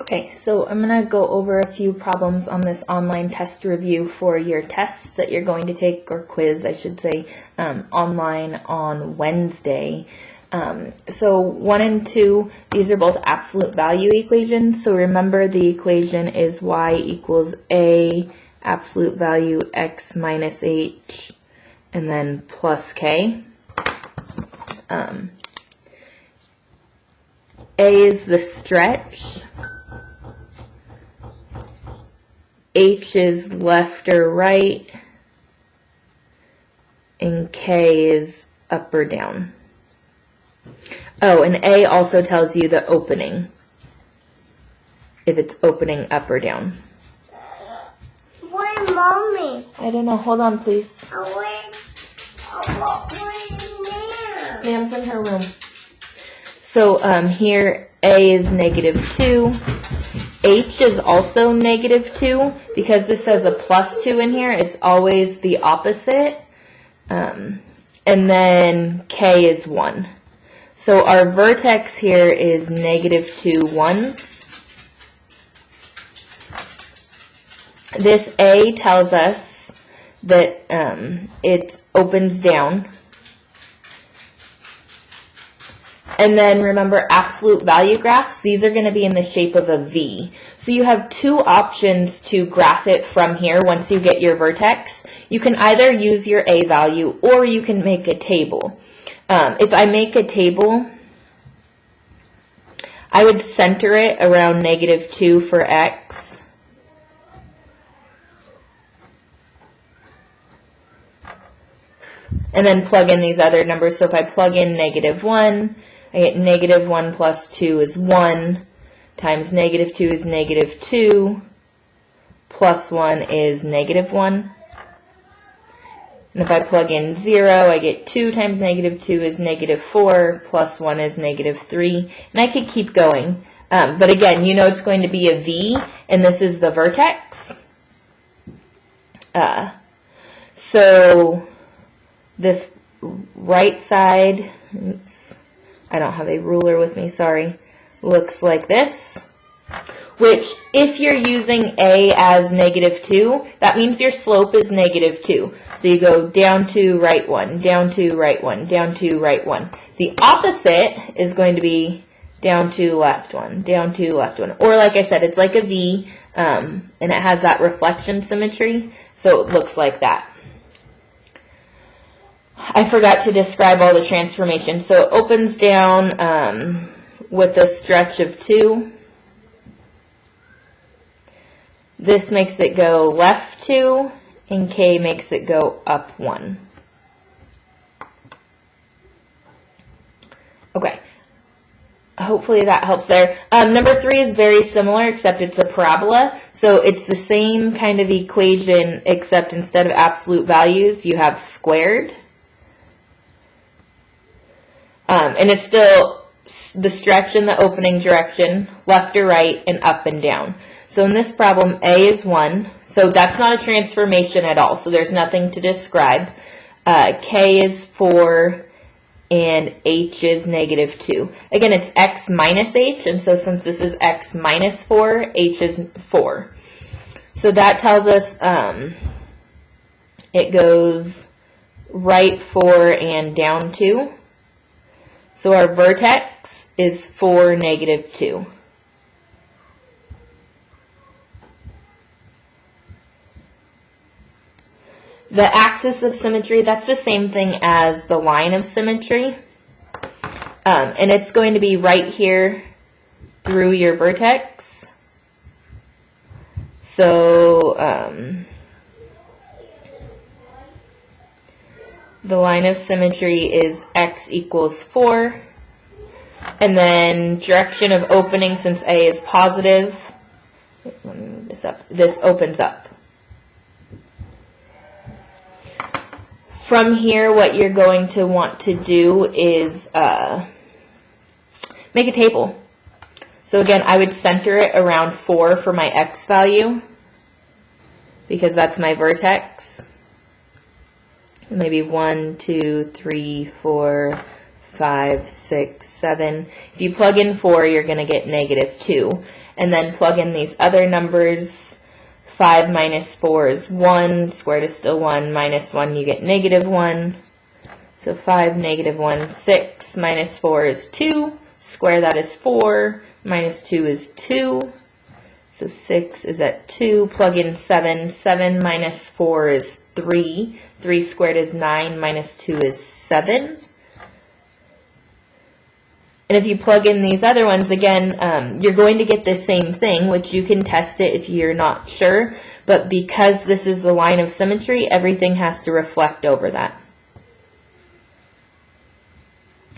Okay, so I'm going to go over a few problems on this online test review for your tests that you're going to take, or quiz, I should say, online on Wednesday. So 1 and 2, these are both absolute value equations. So remember, the equation is y equals a absolute value x minus h and then plus k. A is the stretch, H is left or right, and K is up or down. Oh, and A also tells you the opening, if it's opening up or down. Where's Mommy? I don't know. Hold on, please. Where's there? Ma'am's in her room. So here A is -2. H is also -2. Because this says a +2 in here, it's always the opposite. And then K is 1. So our vertex here is -2, 1. This A tells us that it opens down. And then remember, absolute value graphs, these are going to be in the shape of a V. So you have two options to graph it from here once you get your vertex. You can either use your A value or you can make a table. If I make a table, I would center it around -2 for x. And then plug in these other numbers. So if I plug in -1, I get -1 plus 2 is 1, times -2 is -2, plus 1 is -1. And if I plug in 0, I get 2 times -2 is -4, plus 1 is -3. And I could keep going. But again, you know it's going to be a V, and this is the vertex. So this right side, oops, I don't have a ruler with me, sorry, looks like this. Which, if you're using A as -2, that means your slope is -2. So you go down to right 1, down to right 1, down to right 1. The opposite is going to be down to left 1, down to left 1. Or like I said, it's like a V, and it has that reflection symmetry, so it looks like that. I forgot to describe all the transformations. So it opens down with a stretch of 2. This makes it go left 2, and K makes it go up 1. Okay. Hopefully that helps there. Number 3 is very similar, except it's a parabola. So it's the same kind of equation, except instead of absolute values, you have squared. And it's still the stretch in the opening direction, left or right, and up and down. So in this problem, A is 1. So that's not a transformation at all. So there's nothing to describe. K is 4, and H is -2. Again, it's x minus H, and so since this is x minus 4, H is 4. So that tells us it goes right 4 and down 2. So our vertex is 4, -2. The axis of symmetry, that's the same thing as the line of symmetry. And it's going to be right here through your vertex. So the line of symmetry is x equals 4. And then direction of opening, since A is positive, let me move this up, this opens up. From here, what you're going to want to do is make a table. So again, I would center it around 4 for my x value, because that's my vertex. Maybe 1, 2, 3, 4, 5, 6, 7. If you plug in 4, you're going to get -2. and then plug in these other numbers. 5 minus 4 is 1, squared is still 1, minus 1 you get negative 1. So 5, negative 1, 6 minus 4 is 2, square that is 4, minus 2 is 2. So 6 is at 2, plug in 7, 7 minus 4 is 3, 3 squared is 9, minus 2 is 7. And if you plug in these other ones, again, you're going to get the same thing, which you can test it if you're not sure. But because this is the line of symmetry, everything has to reflect over that.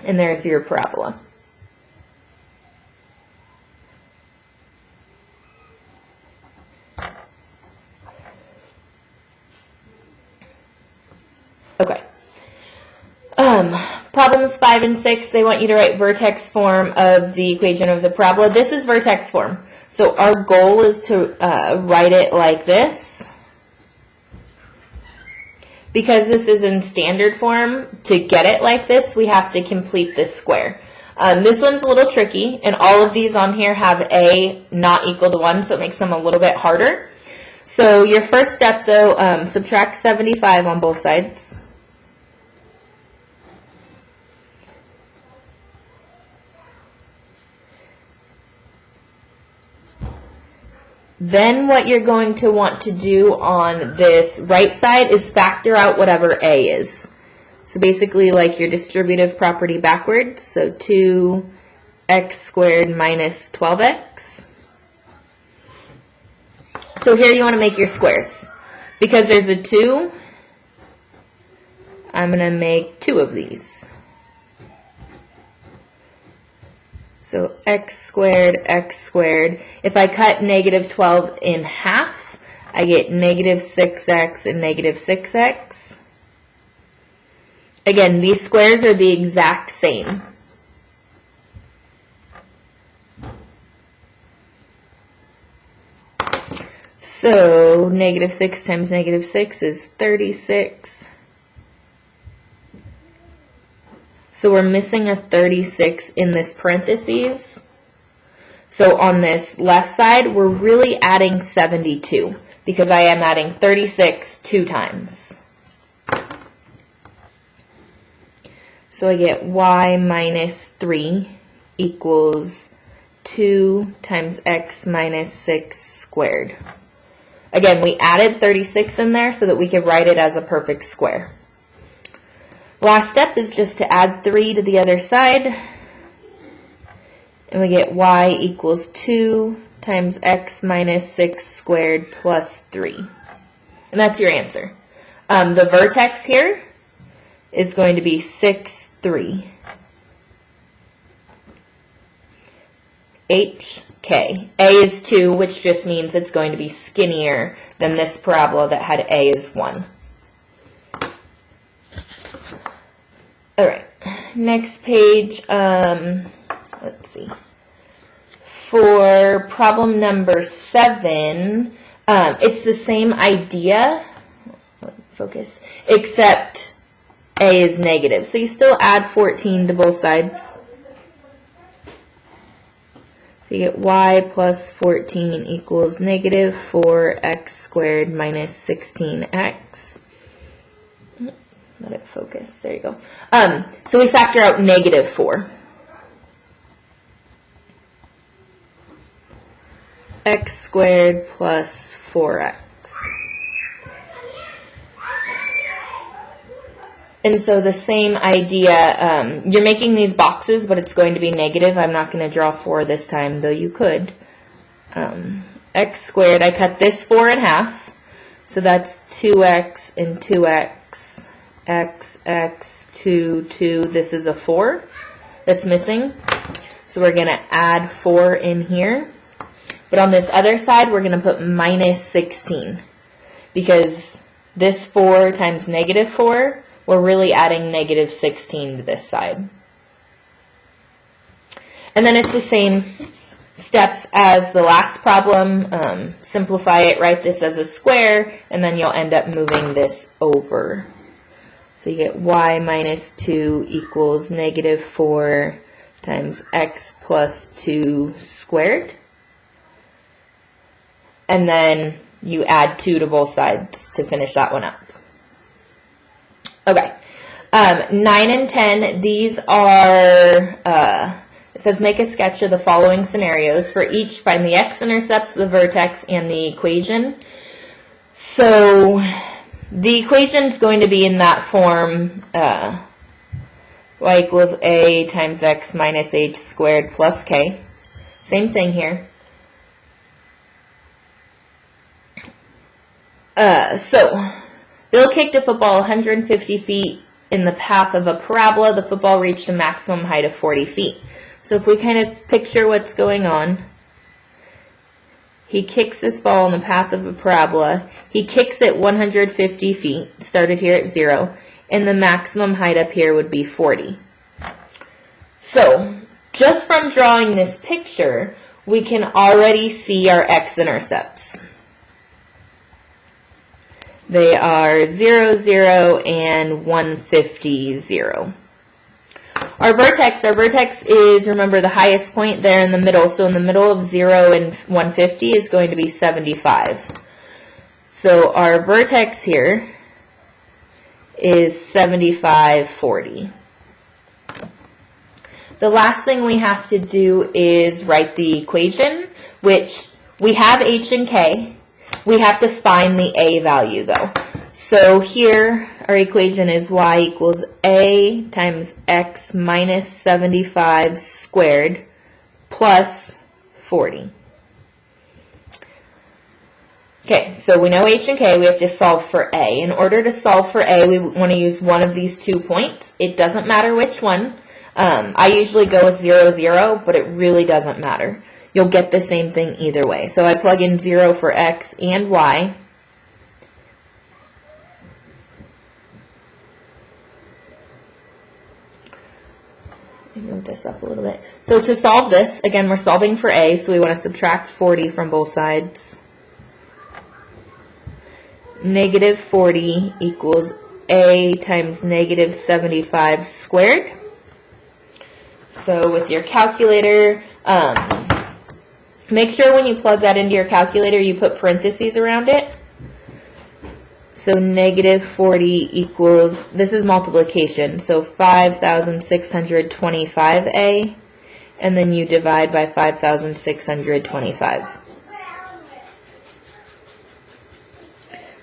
And there's your parabola. Okay. Problems 5 and 6, they want you to write vertex form of the equation of the parabola. This is vertex form. So our goal is to write it like this. Because this is in standard form, to get it like this, we have to complete this square. This one's a little tricky, and all of these on here have a not equal to 1, so it makes them a little bit harder. So your first step, though, subtract 75 on both sides. Then what you're going to want to do on this right side is factor out whatever a is. So basically like your distributive property backwards. So 2x squared minus 12x. So here you want to make your squares. Because there's a 2, I'm going to make 2 of these. So x squared, x squared. If I cut negative 12 in half, I get negative 6x and negative 6x. Again, these squares are the exact same. So negative 6 times negative 6 is 36. So we're missing a 36 in this parentheses. So on this left side, we're really adding 72 because I am adding 36 2 times. So I get y minus 3 equals 2 times x minus 6 squared. Again, we added 36 in there so that we could write it as a perfect square. Last step is just to add 3 to the other side, and we get y equals 2 times x minus 6 squared plus 3. And that's your answer. The vertex here is going to be 6, 3. HK. A is 2, which just means it's going to be skinnier than this parabola that had A as 1. Alright, next page, let's see. For problem number 7, it's the same idea, focus, except A is negative. So you still add 14 to both sides. So you get y plus 14 equals negative 4x squared minus 16x. Let it focus. There you go. So we factor out negative 4. X squared plus 4x. And so the same idea, you're making these boxes, but it's going to be negative. I'm not going to draw 4 this time, though you could. X squared, I cut this 4 in half. So that's 2x and 2x. X, X, 2, 2. This is a 4 that's missing. So we're going to add 4 in here. But on this other side, we're going to put minus 16. Because this 4 times negative 4, we're really adding negative 16 to this side. And then it's the same steps as the last problem. Simplify it, write this as a square, and then you'll end up moving this over. So you get y minus 2 equals negative 4 times x plus 2 squared. and then you add 2 to both sides to finish that one up. Okay, 9 and 10, these are, it says make a sketch of the following scenarios. For each, find the x-intercepts, the vertex, and the equation. So the equation is going to be in that form, y equals a times x minus h squared plus k. Same thing here. So Bill kicked a football 150 feet in the path of a parabola. The football reached a maximum height of 40 feet. So if we kind of picture what's going on, he kicks this ball in the path of a parabola. He kicks it 150 feet, started here at 0, and the maximum height up here would be 40. So just from drawing this picture, we can already see our x-intercepts. They are 0, 0, and 150, 0. Our vertex is, remember, the highest point there in the middle. So in the middle of 0 and 150 is going to be 75. So our vertex here is 75, 40. The last thing we have to do is write the equation, which we have h and k. We have to find the a value, though. So here, our equation is y equals a times x minus 75 squared plus 40. Okay, so we know h and k. We have to solve for a. In order to solve for a, we want to use one of these 2 points. It doesn't matter which one. I usually go with 0, 0, but it really doesn't matter. You'll get the same thing either way. So I plug in 0 for x and y. Move this up a little bit. So to solve this, again, we're solving for a, so we want to subtract 40 from both sides. Negative 40 equals a times negative 75 squared. So with your calculator, make sure when you plug that into your calculator, you put parentheses around it. So negative 40 equals, this is multiplication, so 5,625a, and then you divide by 5,625.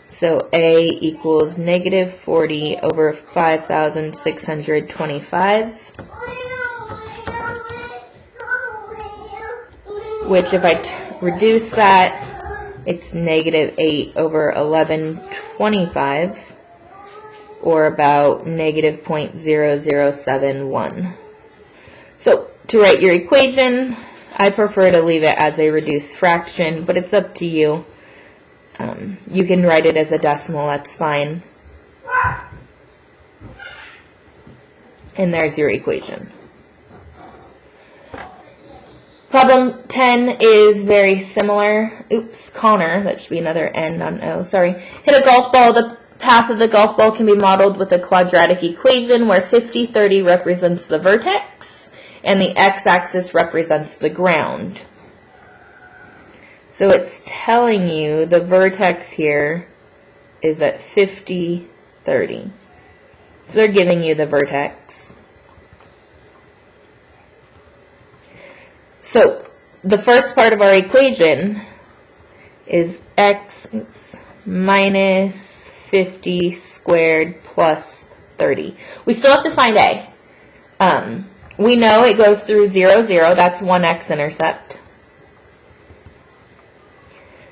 So a equals negative 40 over 5,625, which if I reduce that, it's negative 8 over 1125, or about negative 0.0071. So to write your equation, I prefer to leave it as a reduced fraction, but it's up to you. You can write it as a decimal, that's fine. And there's your equation. Problem 10 is very similar. Oops, Connor, that should be another N, not an O, sorry. Hit a golf ball. The path of the golf ball can be modeled with a quadratic equation where 50, 30 represents the vertex and the x-axis represents the ground. So it's telling you the vertex here is at 50, 30. So they're giving you the vertex. So the first part of our equation is x minus 50 squared plus 30. We still have to find a. We know it goes through 0, 0. That's one x-intercept.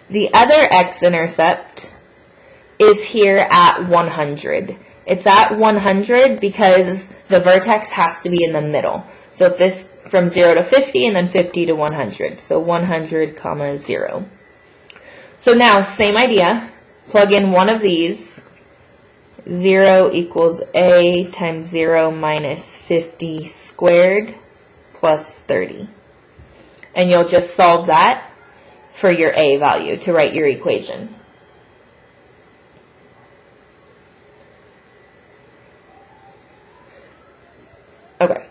The other x-intercept is here at 100. It's at 100 because the vertex has to be in the middle. So if this from 0 to 50 and then 50 to 100. So 100, 0. So now, same idea. Plug in one of these. 0 equals a times 0 minus 50 squared plus 30. And you'll just solve that for your a value to write your equation. Okay.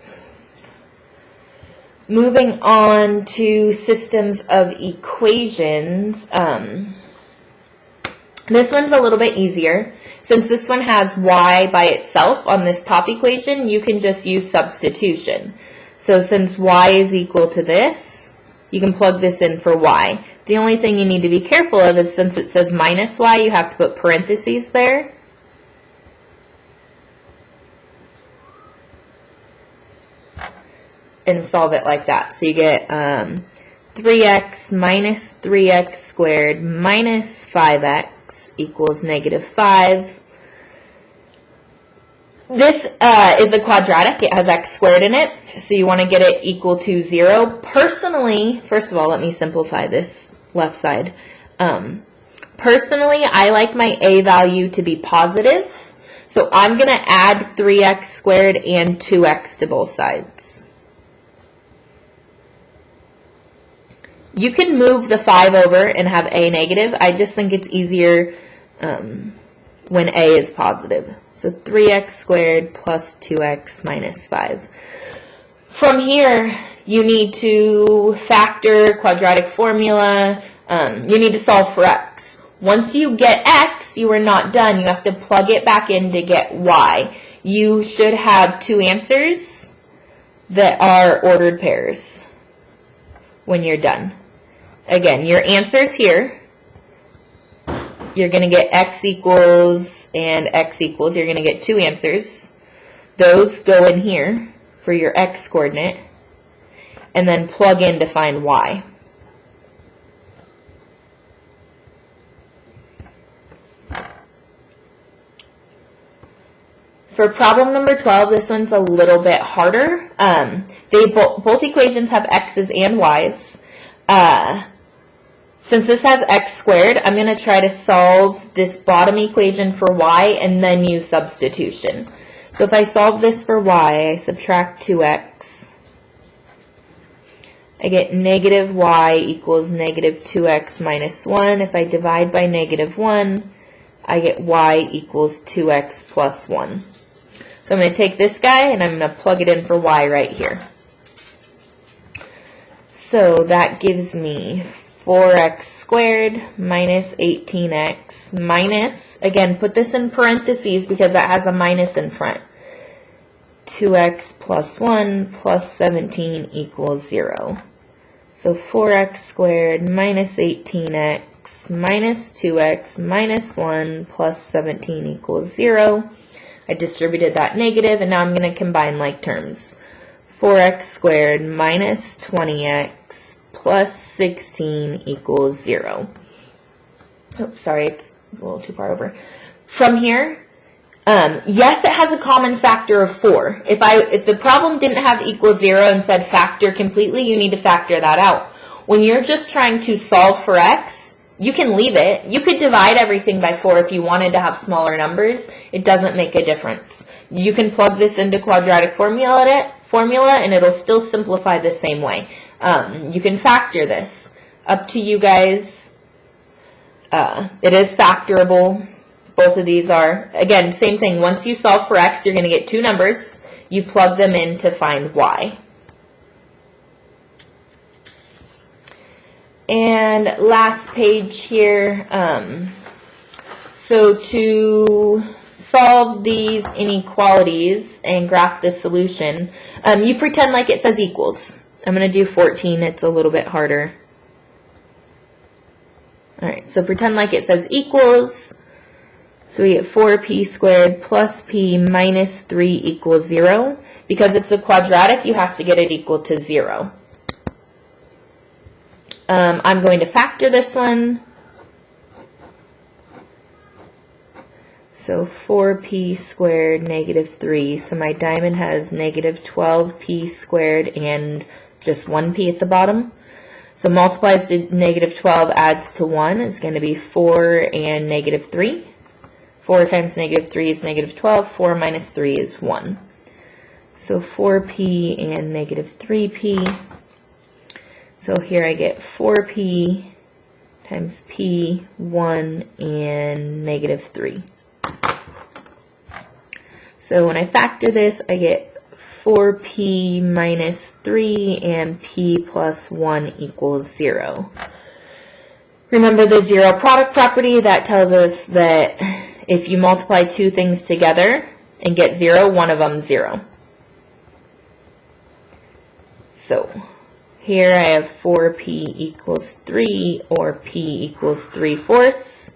Moving on to systems of equations. This one's a little bit easier. Since this one has y by itself on this top equation, you can just use substitution. So since y is equal to this, you can plug this in for y. The only thing you need to be careful of is since it says minus y, you have to put parentheses there. And solve it like that. So you get 3x minus 3x squared minus 5x equals negative 5. This is a quadratic. It has x squared in it, so you want to get it equal to 0. Personally, first of all, let me simplify this left side. Personally, I like my a value to be positive, so I'm going to add 3x squared and 2x to both sides. You can move the 5 over and have a negative. I just think it's easier when a is positive. So 3x squared plus 2x minus 5. From here, you need to factor quadratic formula. You need to solve for x. Once you get x, you are not done. You have to plug it back in to get y. You should have two answers that are ordered pairs when you're done. Again, your answers here. You're going to get x equals and x equals. You're going to get two answers. Those go in here for your x coordinate, and then plug in to find y. For problem number 12, this one's a little bit harder. Both equations have x's and y's. Since this has x squared, I'm going to try to solve this bottom equation for y and then use substitution. So if I solve this for y, I subtract 2x. I get negative y equals negative 2x minus 1. If I divide by negative 1, I get y equals 2x plus 1. So I'm going to take this guy and I'm going to plug it in for y right here. So that gives me 4x squared minus 18x minus, again, put this in parentheses because that has a minus in front, 2x plus 1 plus 17 equals 0. So 4x squared minus 18x minus 2x minus 1 plus 17 equals 0. I distributed that negative, and now I'm going to combine like terms. 4x squared minus 20x plus 16 equals 0. Oops, sorry, it's a little too far over. From here, yes, it has a common factor of 4. If the problem didn't have equals 0 and said factor completely, you need to factor that out. When you're just trying to solve for x, you can leave it. You could divide everything by 4 if you wanted to have smaller numbers. It doesn't make a difference. You can plug this into quadratic formula and it'll still simplify the same way. You can factor this. Up to you guys. It is factorable. Both of these are. Again, same thing. Once you solve for x, you're going to get two numbers. You plug them in to find y. And last page here. So to solve these inequalities and graph the solution, you pretend like it says equals. I'm going to do 14. It's a little bit harder. All right, so pretend like it says equals. So we get 4p squared plus p minus 3 equals 0. Because it's a quadratic, you have to get it equal to 0. I'm going to factor this one. So 4p squared negative 3. So my diamond has negative 12p squared and just 1p at the bottom. So multiplies to negative 12 adds to 1. It's going to be 4 and negative 3. 4 times negative 3 is negative 12. 4 minus 3 is 1. So 4p and negative 3p. So here I get 4p times p, 1, and negative 3. So when I factor this, I get 4p minus 3 and p plus 1 equals 0. Remember the zero product property? That tells us that if you multiply two things together and get 0, one of them's 0. So here I have 4p equals 3, or p equals 3/4.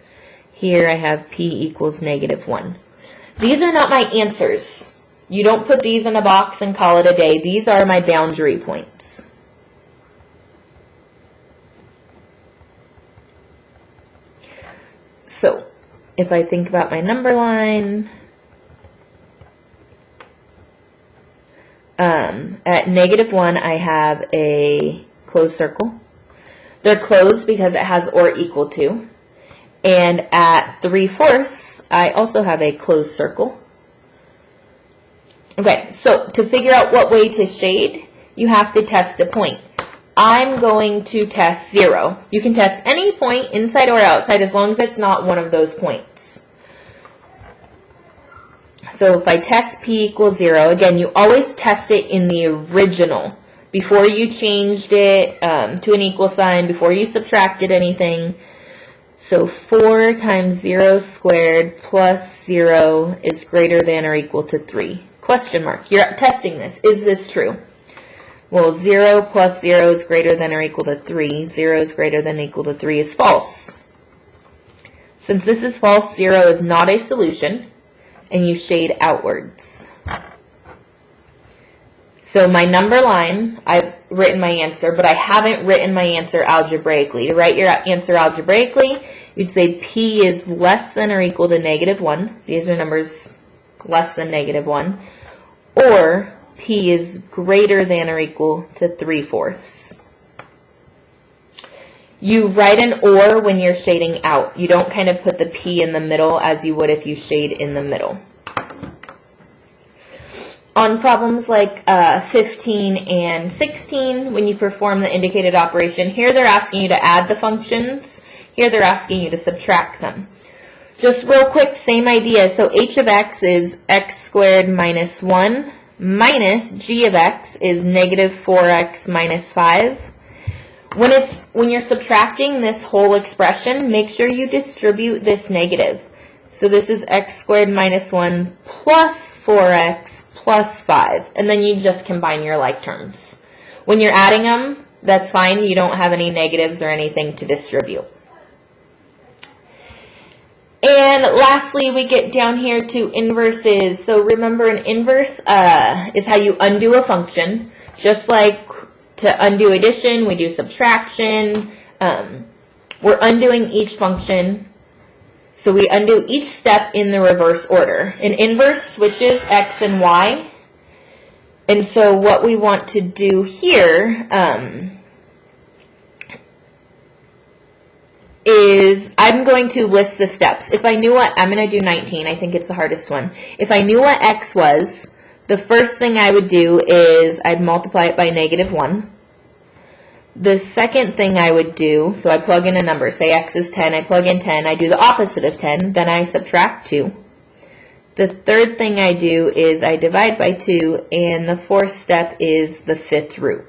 Here I have p equals -1. These are not my answers. You don't put these in a box and call it a day. These are my boundary points. So if I think about my number line, at -1 I have a closed circle. They're closed because it has or equal to. And at 3/4 I also have a closed circle. Okay, so to figure out what way to shade, you have to test a point. I'm going to test 0. You can test any point inside or outside as long as it's not one of those points. So if I test p equals 0, again, you always test it in the original before you changed it to an equal sign, before you subtracted anything. So 4 times 0 squared plus 0 is greater than or equal to 3. Question mark. You're testing this. Is this true? Well, 0 plus 0 is greater than or equal to 3. 0 is greater than or equal to 3 is false. Since this is false, 0 is not a solution, and you shade outwards. So my number line, I've written my answer, but I haven't written my answer algebraically. To write your answer algebraically, you'd say p is less than or equal to -1. These are numbers less than -1. Or p is greater than or equal to 3/4. You write an or when you're shading out. You don't kind of put the p in the middle as you would if you shade in the middle. On problems like 15 and 16, when you perform the indicated operation, here they're asking you to add the functions. Here they're asking you to subtract them. Just real quick, same idea. So h of x is x squared minus 1 minus g of x is -4x minus 5. When you're subtracting this whole expression, make sure you distribute this negative. So this is x squared minus 1 plus 4x plus 5. And then you just combine your like terms. When you're adding them, that's fine. You don't have any negatives or anything to distribute. And lastly, we get down here to inverses. So remember, an inverse is how you undo a function. Just like to undo addition, we do subtraction. We're undoing each function. So we undo each step in the reverse order. An inverse switches x and y. And so what we want to do here is I'm going to list the steps. If I knew what, I'm going to do 19. I think it's the hardest one. If I knew what x was, the first thing I would do is I'd multiply it by -1. The second thing I would do, so I plug in a number, say x is 10, I plug in 10, I do the opposite of 10, then I subtract 2. The third thing I do is I divide by 2, and the fourth step is the fifth root.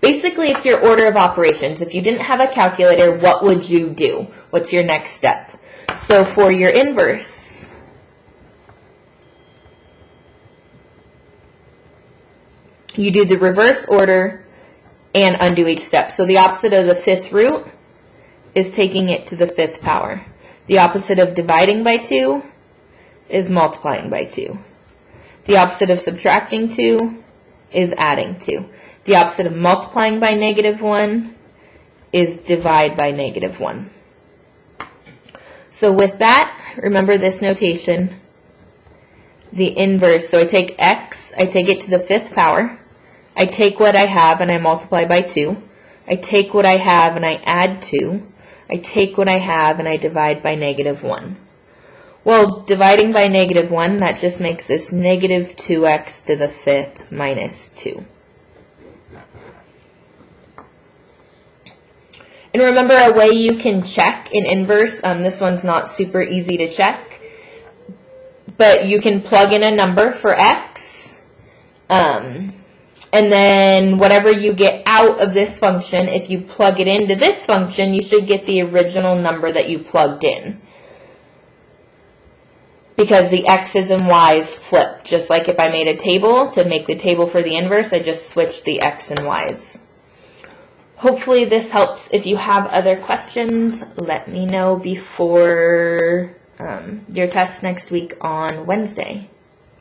Basically, it's your order of operations. If you didn't have a calculator, what would you do? What's your next step? So for your inverse, you do the reverse order and undo each step. So the opposite of the fifth root is taking it to the fifth power. The opposite of dividing by 2 is multiplying by 2. The opposite of subtracting 2 is adding 2. The opposite of multiplying by -1 is divide by -1. So with that, remember this notation, the inverse. So I take x, I take it to the fifth power. I take what I have and I multiply by 2. I take what I have and I add 2. I take what I have and I divide by -1. Well, dividing by -1, that just makes this -2x to the fifth minus 2. And remember, a way you can check an inverse, this one's not super easy to check, but you can plug in a number for x, And then whatever you get out of this function, if you plug it into this function, you should get the original number that you plugged in. Because the x's and y's flip. Just like if I made a table, to make the table for the inverse, I just switched the x and y's. Hopefully this helps. If you have other questions, let me know before your test next week on Wednesday.